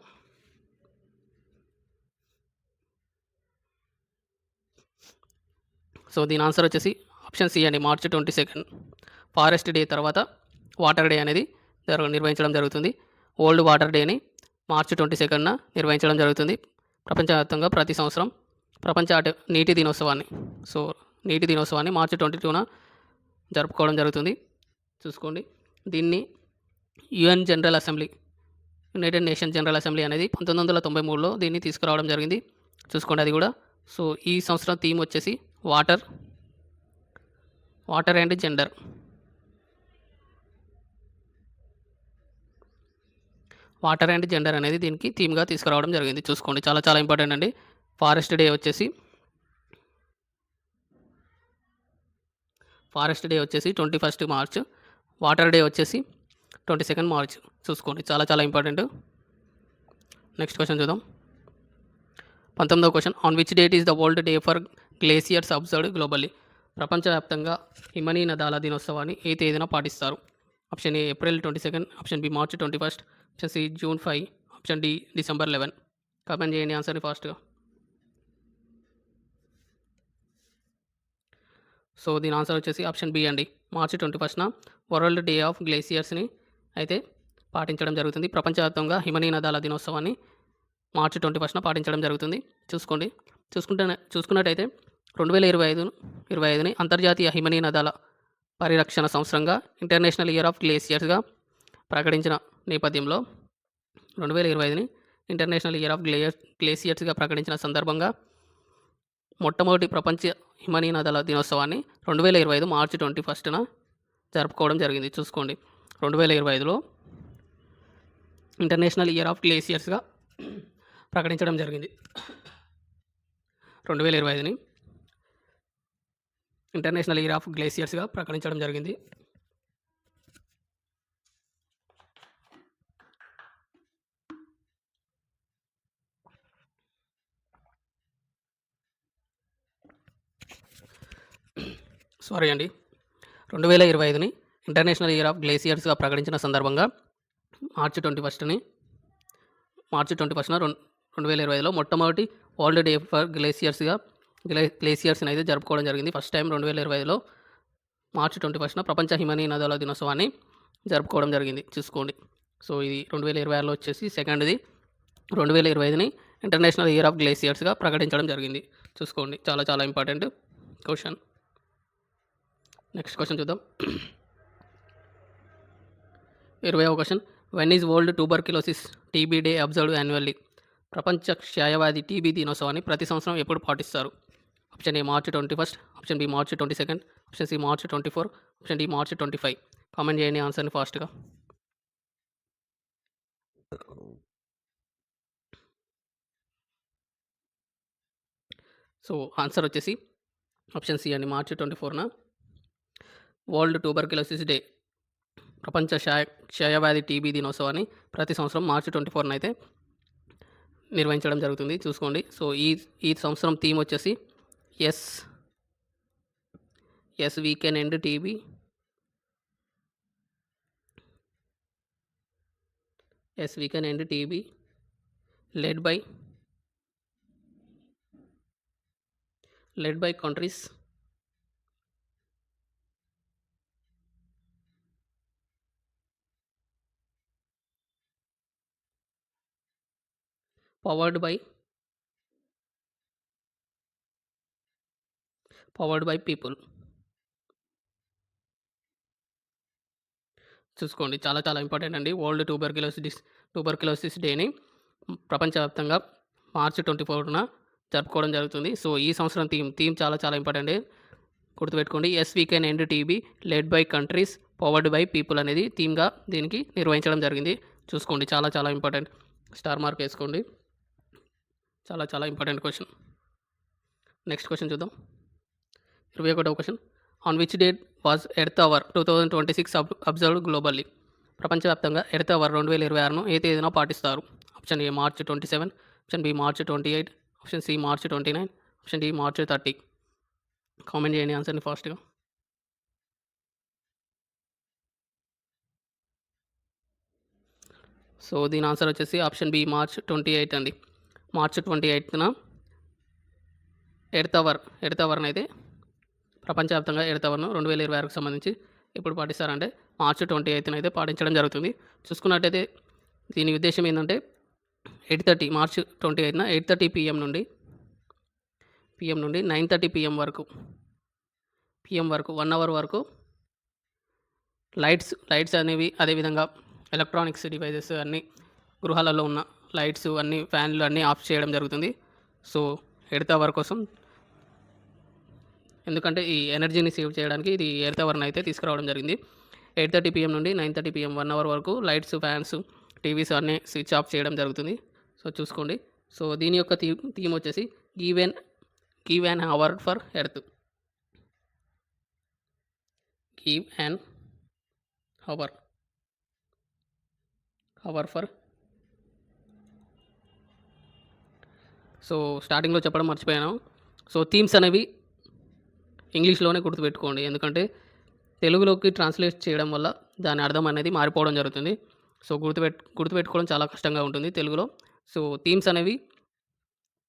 సో దీని ఆన్సర్ వచ్చేసి ఆప్షన్ సి అండి, మార్చి 22. ఫారెస్ట్ డే తర్వాత వాటర్ డే అనేది నిర్వహించడం జరుగుతుంది. వరల్డ్ వాటర్ డేని మార్చి 22న నిర్వహించడం జరుగుతుంది. ప్రపంచవ్యాప్తంగా ప్రతి సంవత్సరం ప్రపంచ నీటి దినోత్సవాన్ని నీటి దినోత్సవాన్ని మార్చి 22న జరుపుకోవడం జరుగుతుంది. చూసుకోండి. దీన్ని UN general assembly, United nation general assembly అనేది 1993లో దీన్ని తీసుకురావడం జరిగింది. చూసుకోండి అది కూడా. సో ఈ సంవత్సరం థీమ్ వచ్చేసి water and gender. Water and gender అనేది దీనికి థీమ్గా తీసుకురావడం జరిగింది. చూసుకోండి. చాలా చాలా ఇంపార్టెంట్ అండి. ఫారెస్ట్ డే వచ్చేసి 21 మార్చ్, వాటర్ డే వచ్చేసి 22 మార్చ్. చూసుకోండి. చాలా చాలా ఇంపార్టెంట్. నెక్స్ట్ క్వశ్చన్ చూద్దాం. 19వ question. On which date is the world day for glaciers observed globally? ప్రపంచవ్యాప్తంగా హిమనీ నదాల దినోత్సవాన్ని ఏ తేదీన పాటిస్తారు? Option A April 22, option B March 21, option C June 5, option D December 11. Comment చేయండి ఆన్సర్ని ఫాస్ట్గా. సో దీని ఆన్సర్ వచ్చేసి ఆప్షన్ బి అండి, మార్చి 21న వరల్డ్ డే ఆఫ్ గ్లేసియర్స్ని అయితే పాటించడం జరుగుతుంది. ప్రపంచవ్యాప్తంగా హిమనీ నదాల దినోత్సవాన్ని మార్చి 21న పాటించడం జరుగుతుంది. చూసుకున్నట్టయితే 2025ని అంతర్జాతీయ హిమనీ నదాల పరిరక్షణ సంవత్సరంగా, ఇంటర్నేషనల్ ఇయర్ ఆఫ్ గ్లేసియర్స్గా ప్రకటించిన నేపథ్యంలో 2025ని ఇంటర్నేషనల్ ఇయర్ ఆఫ్ గ్లేసియర్స్గా ప్రకటించిన సందర్భంగా మొట్టమొదటి ప్రపంచ హిమనీ నదాల దినోత్సవాన్ని 2025 మార్చి 21న జరుపుకోవడం జరిగింది. చూసుకోండి. 2025లో ఇంటర్నేషనల్ ఇయర్ ఆఫ్ గ్లేసియర్స్గా ప్రకటించడం జరిగింది. 2025ని ఇంటర్నేషనల్ ఇయర్ ఆఫ్ గ్లేసియర్స్గా ప్రకటించడం జరిగింది. సారీ అండి, 2025ని ఇంటర్నేషనల్ ఇయర్ ఆఫ్ గ్లేసియర్స్గా ప్రకటించిన సందర్భంగా మార్చి 21న 2025లో మొట్టమొదటి వరల్డ్ డే ఫర్ గ్లేసియర్స్ని అయితే జరుపుకోవడం జరిగింది. ఫస్ట్ టైం 2025లో మార్చి 21న ప్రపంచ హిమనీ నదాల దినోత్సవాన్ని జరుపుకోవడం జరిగింది. చూసుకోండి. సో ఇది 2026లో వచ్చేసి సెకండ్ది. 2025ని ఇంటర్నేషనల్ ఇయర్ ఆఫ్ గ్లేసియర్స్గా ప్రకటించడం జరిగింది. చూసుకోండి. చాలా చాలా ఇంపార్టెంట్ క్వశ్చన్. నెక్స్ట్ క్వశ్చన్ చూద్దాం. 20వ question. When is world tuberculosis TB day observed annually? ప్రపంచ క్షయవ్యాధి టీబీ దినోత్సవాన్ని ప్రతి సంవత్సరం ఎప్పుడు పాటిస్తారు? Option A March 21, option B March 22, option C March 24, option D March 25. Comment చేయండి ఆన్సర్ని ఫాస్ట్గా. సో ఆన్సర్ వచ్చేసి ఆప్షన్ సి అండి, మార్చి 24న వరల్డ్ ట్యూబర్క్యులోసిస్ డే, ప్రపంచ క్షయవ్యాధి టీబీ దినోత్సవాన్ని ప్రతి సంవత్సరం మార్చి 24న అయితే నిర్వహించడం జరుగుతుంది. చూసుకోండి. సో ఈ సంవత్సరం థీమ్ వచ్చేసి yes we can end TB, led by countries powered by people. చూసుకోండి. చాలా చాలా ఇంపార్టెంట్ అండి. వరల్డ్ ట్యూబర్క్యులోసిస్ డేని ప్రపంచవ్యాప్తంగా మార్చి 24న జరుపుకోవడం జరుగుతుంది. సో, ఈ సంవత్సరం థీమ్ చాలా చాలా ఇంపార్టెంట్ అండి. గుర్తుపెట్టుకోండి. Yes we can end TB led by countries powered by people అనేది థీమ్‌గా దీనికి నిర్వహించడం జరిగింది. చూసుకోండి. చాలా చాలా ఇంపార్టెంట్. Star mark ఏసుకోండి. చాలా చాలా ఇంపార్టెంట్ క్వెషన్. నెక్స్ట్ క్వెషన్ చూద్దాం. 21వ question. On which date was earth hour 2026 observed globally? ప్రపంచవ్యాప్తంగా ఎర్త్ అవర్ 2026ను ఏ తేదీన పాటిస్తారు? Option A March 27, option B March 28, option C March 29, option D March 30. Comment చేయండి ఆన్సర్‌ని ఫాస్ట్‌గా. సో, దీని ఆన్సర్ వచ్చేసి ఆప్షన్ బి మార్చ్ 28 అండి. మార్చ్ 28న ఎర్త్ అవర్‌నైతే ప్రపంచవ్యాప్తంగా ఎర్త్ అవర్‌ను 2026కు సంబంధించి ఎప్పుడు పాటిస్తారంటే మార్చ్ 28న అయితే పాటించడం జరుగుతుంది. చూసుకున్నట్టయితే దీని ఉద్దేశ్యం ఏందంటే 8:30 మార్చ్ 28న 8:30 పీఎం నుండి 9:30 పీఎం వరకు 1 అవర్ వరకు లైట్స్ అనేవి, అదేవిధంగా ఎలక్ట్రానిక్స్ డివైజెస్ అన్నీ, గృహాలలో ఉన్న లైట్స్ అన్నీ, ఫ్యాన్లు అన్నీ ఆఫ్ చేయడం జరుగుతుంది. సో, ఎర్త్ అవర్ కోసం, ఎందుకంటే ఈ ఎనర్జీని సేవ్ చేయడానికి ఇది ఎర్త్ అవర్‌ని అయితే తీసుకురావడం జరిగింది. 8:30 పీఎం నుండి 9:30 పీఎం 1 అవర్ వరకు లైట్స్, ఫ్యాన్స్, టీవీస్ అన్నీ స్విచ్ ఆఫ్ చేయడం జరుగుతుంది. సో, చూసుకోండి. సో, దీని యొక్క థీమ్ వచ్చేసి give an hour for earth. Give an hour for. So, స్టార్టింగ్‌లో చెప్పడం మర్చిపోయాను. సో, థీమ్స్ అనేవి ఇంగ్లీష్‌లోనే గుర్తుపెట్టుకోండి. ఎందుకంటే తెలుగులోకి ట్రాన్స్‌లేట్ చేయడం వల్ల దాని అర్థం అనేది మారిపోవడం జరుగుతుంది. సో, గుర్తుపెట్టుకోవడం చాలా కష్టంగా ఉంటుంది తెలుగులో. సో, థీమ్స్ అనేవి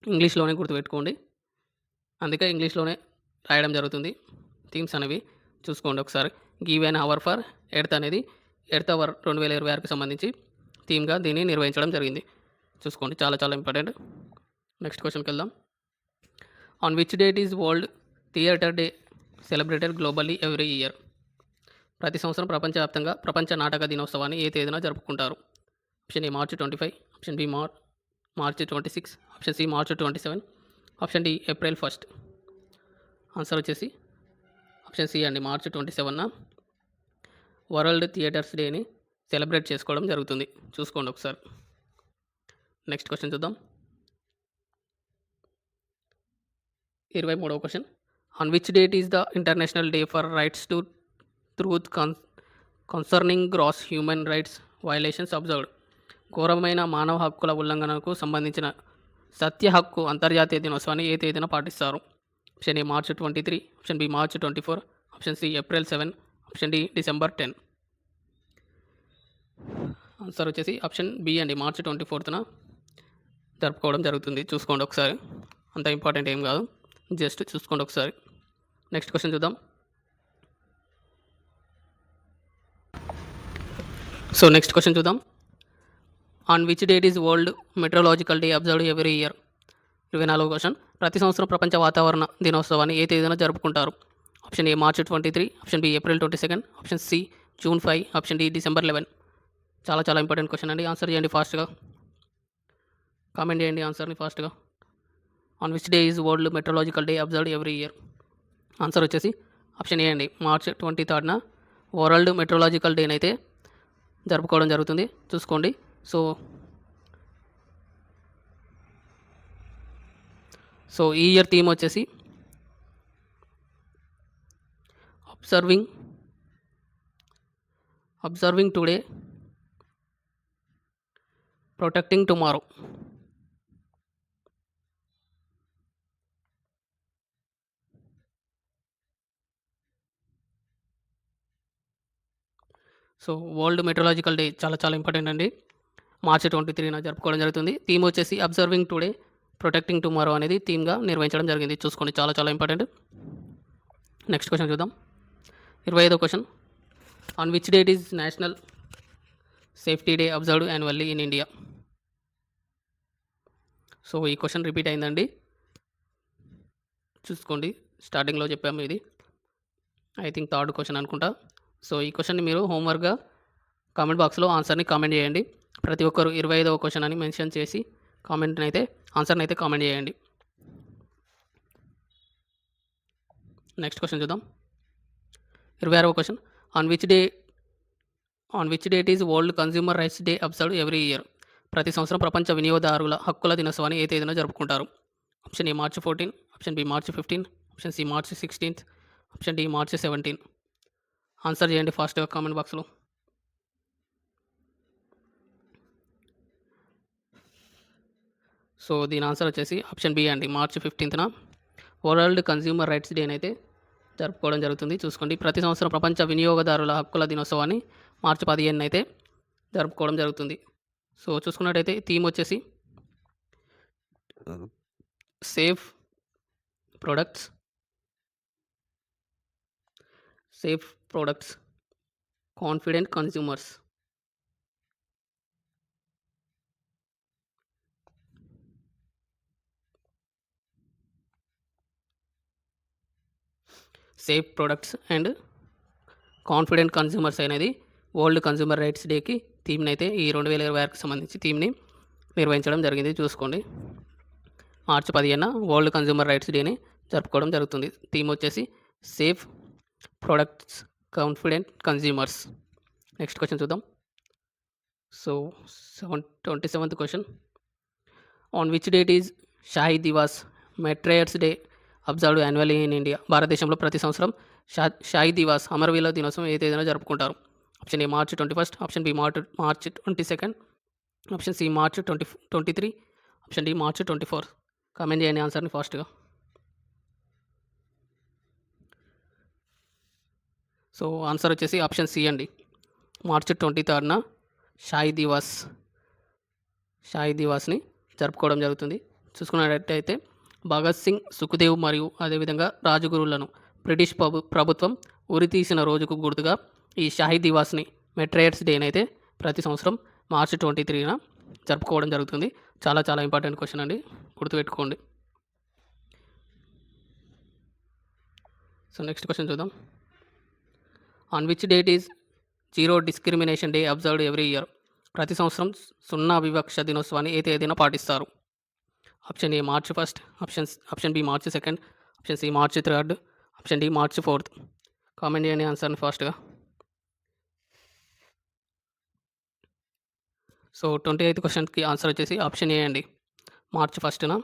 ఇంగ్లీష్‌లోనే గుర్తుపెట్టుకోండి. అందుకే ఇంగ్లీష్‌లోనే రాయడం జరుగుతుంది థీమ్స్ అనేవి. చూసుకోండి ఒకసారి. Give an hour for earth అనేది ఎర్త్ అవర్ 2026కి సంబంధించి థీమ్‌గా దీన్ని నిర్వహించడం జరిగింది. చూసుకోండి. చాలా చాలా ఇంపార్టెంట్. నెక్స్ట్ క్వెషన్‌కి వెళ్దాం. On which date is world theatre day celebrated globally every year? ప్రతి సంవత్సరం ప్రపంచవ్యాప్తంగా ప్రపంచ నాటక దినోత్సవాన్ని ఏ తేదీన జరుపుకుంటారు? Option A March 25, option B March 26, option C March 27, option D April 1. Answer వచ్చేసి ఆప్షన్ సి అండి. మార్చ్ 27న వరల్డ్ థియేటర్స్ డేని సెలబ్రేట్ చేసుకోవడం జరుగుతుంది. చూసుకోండి ఒకసారి. నెక్స్ట్ క్వెషన్ చూద్దాం. 23వ question. On which date is the international day for rights to truth concerning gross human rights violations observed? ఘోరమైన మానవ హక్కుల ఉల్లంఘనకు సంబంధించిన సత్య హక్కు అంతర్జాతీయ దినోత్సవాన్ని ఏ తేదీన పాటిస్తారు? Option A March 23, option B March 24, option C April 7, option D December 10. Answer వచ్చేసి ఆప్షన్ బి అండి. మార్చ్ 24న జరుపుకోవడం జరుగుతుంది. చూసుకోండి ఒకసారి. అంత ఇంపార్టెంట్ ఏం కాదు, జస్ట్ చూసుకోండి ఒకసారి. నెక్స్ట్ క్వెషన్ చూద్దాం. సో, నెక్స్ట్ క్వెషన్ చూద్దాం. On which date is world metrological day observed every year? 24వ క్వెషన్. ప్రతి సంవత్సరం ప్రపంచ వాతావరణ దినోత్సవాన్ని ఏ తేదీన జరుపుకుంటారు? Option A March 23, option B April 22, option C June 5, option D December 11. చాలా చాలా ఇంపార్టెంట్ క్వెషన్ అండి. ఆన్సర్ చేయండి ఫాస్ట్‌గా. కామెంట్ చేయండి ఆన్సర్‌ని ఫాస్ట్‌గా. On which day is world metrological day observed every year? Answer వచ్చేసి ఆప్షన్ ఏ అండి. మార్చ్ 23న వరల్డ్ మెట్రోలాజికల్ డేని అయితే జరుపుకోవడం జరుగుతుంది. చూసుకోండి. సో ఈ ఇయర్ థీమ్ వచ్చేసి observing today, protecting tomorrow. So, world metrological day చాలా చాలా ఇంపార్టెంట్ అండి. మార్చ్ 23న జరుపుకోవడం జరుగుతుంది. థీమ్ వచ్చేసి అబ్జర్వింగ్ టుడే, ప్రొటెక్టింగ్ టుమారో అనేది థీమ్‌గా నిర్వహించడం జరిగింది. చూసుకోండి. చాలా చాలా ఇంపార్టెంట్. నెక్స్ట్ క్వెషన్ చూద్దాం. 25వ question. On which date is national safety day observed annually in India? So, ఈ క్వెషన్ రిపీట్ అయిందండి. చూసుకోండి. స్టార్టింగ్‌లో చెప్పాము ఇది. ఐ థింక్ థర్డ్ క్వెషన్ అనుకుంటా. సో, ఈ క్వెషన్‌ని మీరు హోంవర్క్‌గా కామెంట్ బాక్స్‌లో ఆన్సర్‌ని కామెంట్ చేయండి. ప్రతి ఒక్కరు 25వ క్వెషన్ అని మెన్షన్ చేసి ఆన్సర్‌నైతే కామెంట్ చేయండి. నెక్స్ట్ క్వెషన్ చూద్దాం. 26వ question. On which date is world consumer rights day observed every year? ప్రతి సంవత్సరం ప్రపంచ వినియోగదారుల హక్కుల దినోత్సవాన్ని ఏ తేదీన జరుపుకుంటారు? Option A March 14, option B March 15, option C March 16, option D March 17. Answer చేయండి ఫాస్ట్‌గా కామెంట్ బాక్స్‌లో. సో, దీని ఆన్సర్ వచ్చేసి ఆప్షన్ బి అండి. మార్చ్ 15న వరల్డ్ కన్స్యూమర్ రైట్స్ డే అయితే జరుపుకోవడం జరుగుతుంది. చూసుకోండి. ప్రతి సంవత్సరం ప్రపంచ వినియోగదారుల హక్కుల దినోత్సవాన్ని మార్చి 15 అయితే జరుపుకోవడం జరుగుతుంది. సో, చూసుకున్నట్టయితే థీమ్ వచ్చేసి safe products, confident consumers. Safe products and confident consumers అనేది వరల్డ్ కన్స్యూమర్ రైట్స్ డేకి థీమ్‌ని అయితే ఈ 2026కి సంబంధించి థీమ్‌ని నిర్వహించడం జరిగింది. చూసుకోండి. మార్చి 15న వరల్డ్ కన్స్యూమర్ రైట్స్ డేని జరుపుకోవడం జరుగుతుంది. థీమ్ వచ్చేసి safe products, confident consumers. Next question చూద్దాం. So, 27th question. On which date is Shaheed Diwas martyrs day observed annually in India? భారతదేశంలో ప్రతి సంవత్సరం షాహీ దివాస్ అమరవీరుల దినోత్సవం ఏ తేదీన జరుపుకుంటారు? Option A March 21, option B March 22, option C March 23, option D March 24. Comment చేయండి ఆన్సర్‌ని ఫాస్ట్‌గా. సో, ఆన్సర్ వచ్చేసి ఆప్షన్ సి అండి. మార్చ్ 23న షాహీ దివాస్‌ని జరుపుకోవడం జరుగుతుంది. చూసుకున్నట్టయితే భగత్ సింగ్, సుఖ్దేవ్ మరియు అదేవిధంగా రాజగురులను బ్రిటిష్ ప్రభుత్వం ఉరితీసిన రోజుకు గుర్తుగా ఈ షాహీ దివాస్‌ని మెట్రయర్స్ డేని అయితే ప్రతి సంవత్సరం మార్చ్ 23న జరుపుకోవడం జరుగుతుంది. చాలా చాలా ఇంపార్టెంట్ క్వెషన్ అండి. గుర్తుపెట్టుకోండి. సో, నెక్స్ట్ క్వెషన్ చూద్దాం. On which date is zero discrimination day observed every year? ప్రతి సంవత్సరం సున్నా వివక్ష దినోత్సవాన్ని ఏ తేదీన పాటిస్తారు? Option A March 1, option B March 2, option C March 3, option D March 4. Comment చేయండి ఆన్సర్‌ని ఫాస్ట్‌గా. సో, 28th క్వెషన్‌కి ఆన్సర్ వచ్చేసి ఆప్షన్ ఏ అండి. మార్చ్ 1న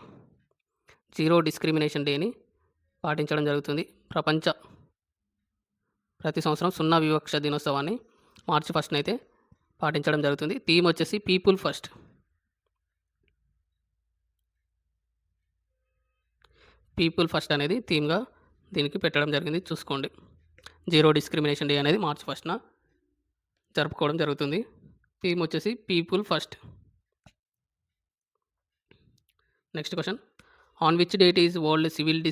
జీరో డిస్క్రిమినేషన్ డేని పాటించడం జరుగుతుంది. ప్రతి సంవత్సరం సున్నా వివక్ష దినోత్సవాన్ని మార్చ్ 1న అయితే పాటించడం జరుగుతుంది. థీమ్ వచ్చేసి పీపుల్ ఫస్ట్. పీపుల్ ఫస్ట్ అనేది థీమ్‌గా దీనికి పెట్టడం జరిగింది. చూసుకోండి. జీరో డిస్క్రిమినేషన్ డే అనేది మార్చ్ 1న జరుపుకోవడం జరుగుతుంది. థీమ్ వచ్చేసి people first. Next question. On which date is world civil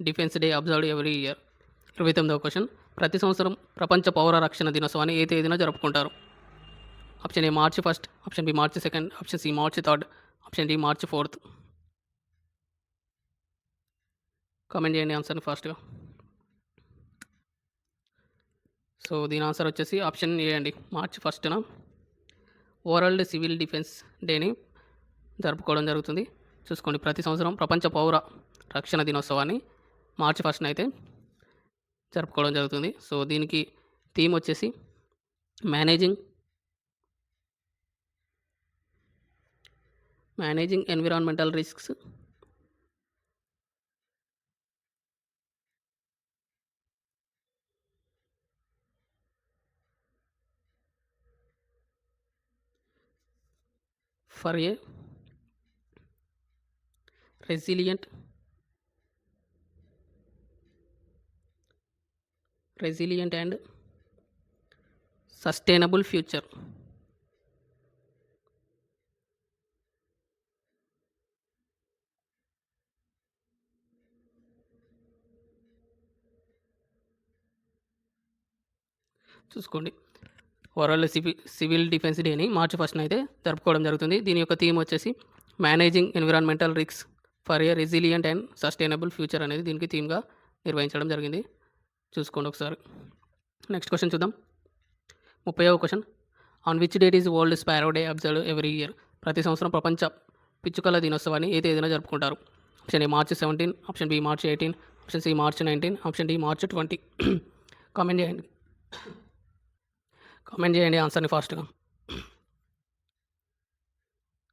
defence day observed every year? 29వ క్వెషన్. ప్రతి సంవత్సరం ప్రపంచ పౌర రక్షణ దినోత్సవాన్ని ఏ తేదీన జరుపుకుంటారు? Option A March 1, option B March 2, option C March 3, option D March 4. Comment చేయండి ఆన్సర్‌ని ఫాస్ట్‌గా. సో, దీని ఆన్సర్ వచ్చేసి ఆప్షన్ ఏ అండి. మార్చ్ 1న వరల్డ్ సివిల్ డిఫెన్స్ డేని జరుపుకోవడం జరుగుతుంది. చూసుకోండి. ప్రతి సంవత్సరం ప్రపంచ పౌర రక్షణ దినోత్సవాన్ని మార్చ్ 1న అయితే జరుపుకోవడం జరుగుతుంది. సో, దీనికి థీమ్ వచ్చేసి managing environmental risks for a resilient and sustainable future. చూసుకోండి. వరల్డ్ సివిల్ డిఫెన్స్ డేని మార్చ్ 1న అయితే జరుపుకోవడం జరుగుతుంది. దీని యొక్క థీమ్ వచ్చేసి managing environmental risks for a resilient and sustainable future అనేది దీనికి థీమ్‌గా నిర్వహించడం జరిగింది. చూసుకోండి ఒకసారి. నెక్స్ట్ క్వెషన్ చూద్దాం. 30వ question. On which date is world sparrow day observed every year? ప్రతి సంవత్సరం ప్రపంచ పిచ్చుకల దినోత్సవాన్ని ఏ తేదీన జరుపుకుంటారు? Option A March 17, option B March 18, option C March 19, option D March 20. Comment చేయండి. కామెంట్ చేయండి ఆన్సర్‌ని ఫాస్ట్‌గా.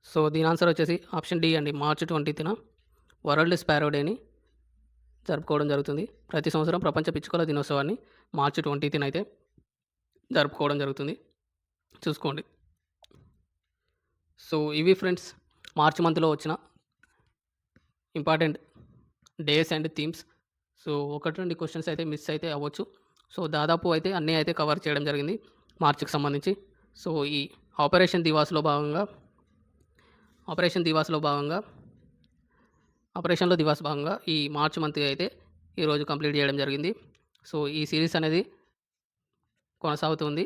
సో, దీని ఆన్సర్ వచ్చేసి ఆప్షన్ డి అండి. మార్చ్ 20న వరల్డ్ స్పారో డేని జరుపుకోవడం జరుగుతుంది. ప్రతి సంవత్సరం ప్రపంచ పిచ్చుకల దినోత్సవాన్ని మార్చ్ 20న అయితే జరుపుకోవడం జరుగుతుంది. చూసుకోండి. సో, ఇవి ఫ్రెండ్స్ మార్చ్ మంత్‌లో వచ్చిన important days and themes. So, 1, 2 questions అయితే మిస్ అయితే అవ్వచ్చు. సో, దాదాపు అయితే అన్నీ అయితే కవర్ చేయడం జరిగింది మార్చ్‌కి సంబంధించి. సో, ఈ ఆపరేషన్ దివాస్‌లో భాగంగా ఆపరేషన్‌లో దివాస్ భాగంగా ఈ మార్చ్ మంత్ అయితే ఈరోజు కంప్లీట్ చేయడం జరిగింది. సో, ఈ సిరీస్ అనేది కొనసాగుతుంది.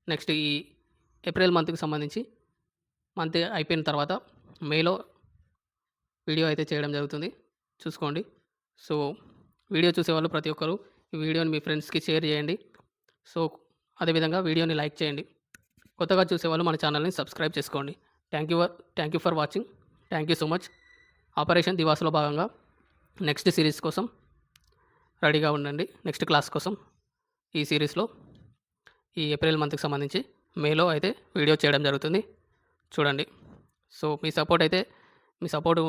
నెక్స్ట్ ఈ ఏప్రిల్ మంత్‌కి సంబంధించి మంత్ అయిపోయిన తర్వాత మేలో వీడియో అయితే చేయడం జరుగుతుంది. చూసుకోండి. సో, వీడియో చూసేవాళ్ళు ప్రతి ఒక్కరు ఈ వీడియోని మీ ఫ్రెండ్స్‌కి షేర్ చేయండి. సో, అదేవిధంగా వీడియోని లైక్ చేయండి. కొత్తగా చూసేవాళ్ళు మన ఛానల్‌ని సబ్స్క్రైబ్ చేసుకోండి. Thank you for watching. Thank you so much. Operation దివాస్‌లో భాగంగా నెక్స్ట్ సిరీస్ కోసం రెడీగా ఉండండి. నెక్స్ట్ క్లాస్ కోసం ఈ సిరీస్‌లో ఈ ఏప్రిల్ మంత్‌కి సంబంధించి మేలో అయితే వీడియో చేయడం జరుగుతుంది. చూడండి. సో, మీ సపోర్ట్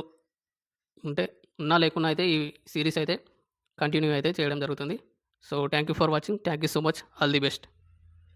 ఉన్నా లేకున్నా అయితే ఈ సిరీస్ అయితే కంటిన్యూ అయితే చేయడం జరుగుతుంది. So, thank you for watching. Thank you so much. All the best.